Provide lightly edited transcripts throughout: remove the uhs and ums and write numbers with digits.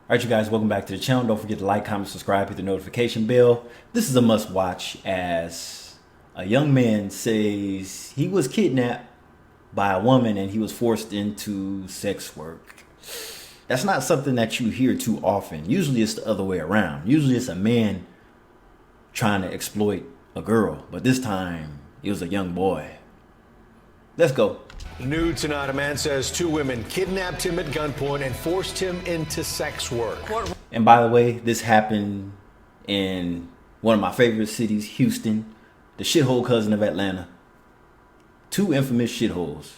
Alright you guys, welcome back to the channel. Don't forget to like, comment, subscribe, hit the notification bell. This is a must watch as a young man says he was kidnapped by a woman and he was forced into sex work. That's not something that you hear too often. Usually it's the other way around. Usually it's a man trying to exploit a girl, but this time it was a young boy. Let's go. New tonight, a man says two women kidnapped him at gunpoint and forced him into sex work. And by the way, this happened in one of my favorite cities, Houston, the shithole cousin of Atlanta. Two infamous shitholes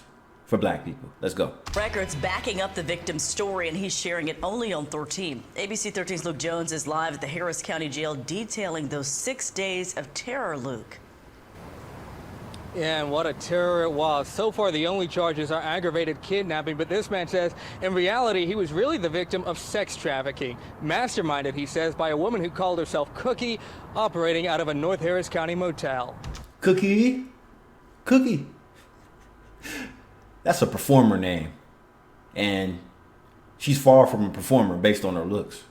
for black people. Let's go. Records backing up the victim's story, and he's sharing it only on 13. ABC 13's Luke Jones is live at the Harris County Jail detailing those 6 days of terror, Luke. Yeah, and what a terror it was. So far, the only charges are aggravated kidnapping, but this man says in reality, he was really the victim of sex trafficking. Masterminded, he says, by a woman who called herself Cookie, operating out of a North Harris County motel. Cookie? Cookie. That's a performer name. And she's far from a performer based on her looks.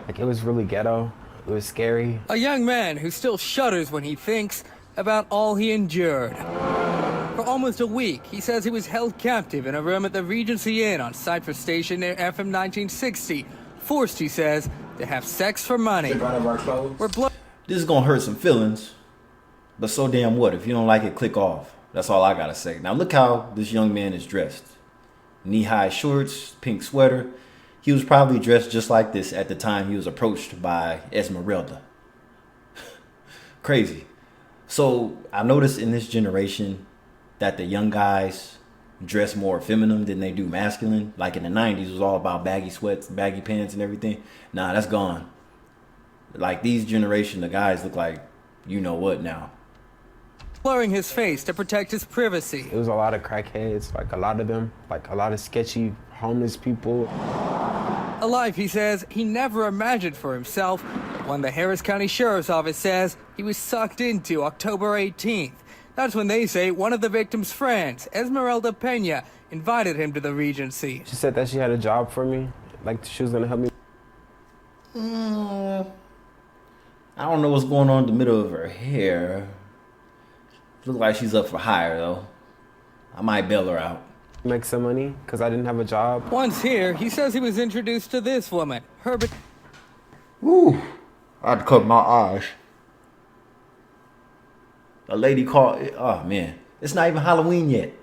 Like, it was really ghetto. It was scary. A young man who still shudders when he thinks about all he endured. For almost a week, he says he was held captive in a room at the Regency Inn on Cypress Station near FM 1960. Forced, he says, to have sex for money. This is gonna hurt some feelings, but so damn what? If you don't like it, click off. That's all I gotta say. Now look how this young man is dressed. Knee-high shorts, pink sweater. He was probably dressed just like this at the time he was approached by Esmeralda. Crazy. So I noticed in this generation that the young guys dress more feminine than they do masculine. Like in the 90s, it was all about baggy sweats, baggy pants and everything. Nah, that's gone. Like these generation, the guys look like you know what now. Blurring his face to protect his privacy. It was a lot of crackheads, like a lot of them, like a lot of sketchy homeless people. A life, he says, he never imagined for himself. When the Harris County Sheriff's Office says he was sucked into October 18th. That's when they say one of the victim's friends, Esmeralda Pena, invited him to the Regency. She said that she had a job for me, like she was gonna help me. I don't know what's going on in the middle of her hair. Look like she's up for hire though. I might bail her out. Make some money because I didn't have a job. Once here, he says he was introduced to this woman, Herbert. Woo! I had to cover my eyes. A lady called. Oh man, it's not even Halloween yet.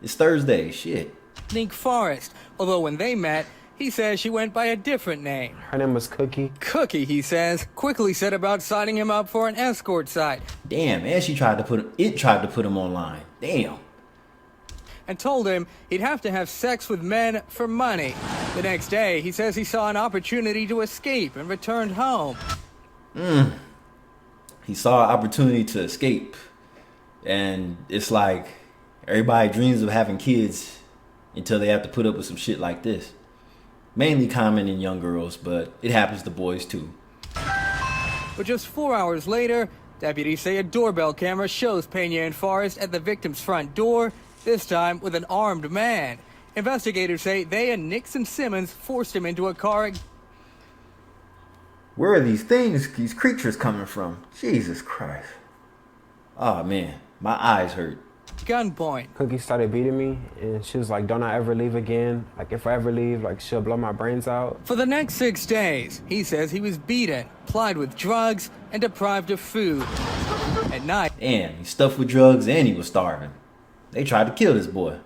It's Thursday. Shit. Nick Forrest. Although when they met, he says she went by a different name. Her name was Cookie. Cookie, he says, quickly set about signing him up for an escort site. Damn, and she tried to put him online. Damn. And told him he'd have to have sex with men for money. The next day, he says he saw an opportunity to escape and returned home. He saw an opportunity to escape. And it's like everybody dreams of having kids until they have to put up with some shit like this. Mainly common in young girls, but it happens to boys too. But just 4 hours later, deputies say a doorbell camera shows Pena and Forrest at the victim's front door, this time with an armed man. Investigators say they and Nixon Simmons forced him into a car. Where are these creatures coming from? Jesus Christ. Oh man, my eyes hurt. Gunpoint. Cookie started beating me and she was like, don't I ever leave again. Like if I ever leave, like she'll blow my brains out. For the next 6 days, he says he was beaten, plied with drugs, and deprived of food. At night, Damn, he's stuffed with drugs and he was starving. They tried to kill this boy.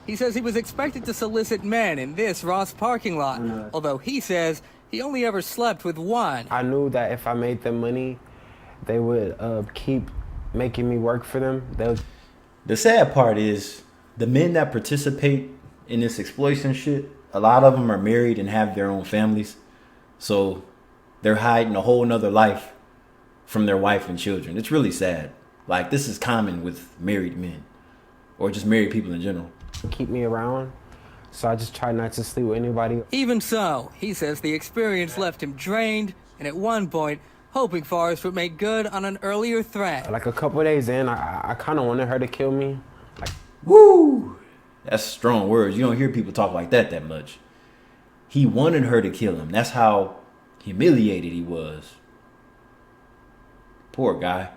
he says he was expected to solicit men in this Ross parking lot, although he says he only ever slept with one. I knew that if I made them money, they would keep making me work for them. The sad part is the men that participate in this exploitation shit, a lot of them are married and have their own families. So they're hiding a whole nother life from their wife and children. It's really sad. Like this is common with married men or just married people in general. Keep me around. So I just try not to sleep with anybody. Even so, he says the experience left him drained, and at one point, hoping Forrest would make good on an earlier threat. Like a couple of days in, I kind of wanted her to kill me. Like, Woo! That's strong words. You don't hear people talk like that much. He wanted her to kill him. That's how humiliated he was. Poor guy.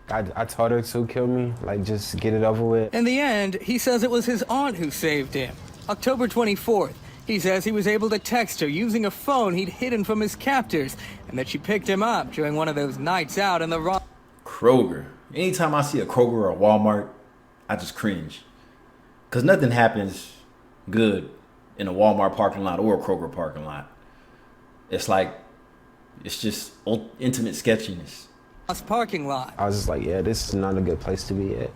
I told her to kill me, like just get it over with. In the end, he says it was his aunt who saved him. October 24th, he says he was able to text her using a phone he'd hidden from his captors, and that she picked him up during one of those nights out in the raw. Kroger. Anytime I see a Kroger or a Walmart, I just cringe. Because nothing happens good in a Walmart parking lot or a Kroger parking lot. It's like, it's just intimate sketchiness. Parking lot. I was just like, yeah, this is not a good place to be at.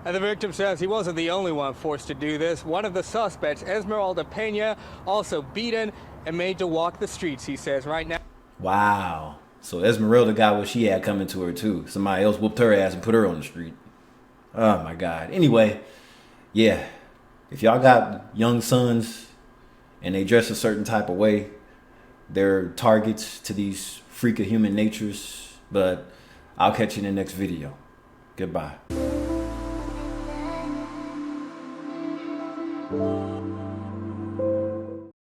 And the victim says he wasn't the only one forced to do this. One of the suspects, Esmeralda Pena, also beaten and made to walk the streets, he says, right now. Wow. So Esmeralda got what she had coming to her too. Somebody else whooped her ass and put her on the street. Oh my God. Anyway, yeah. If y'all got young sons and they dress a certain type of way, they're targets to these freak of human natures. But I'll catch you in the next video. Goodbye.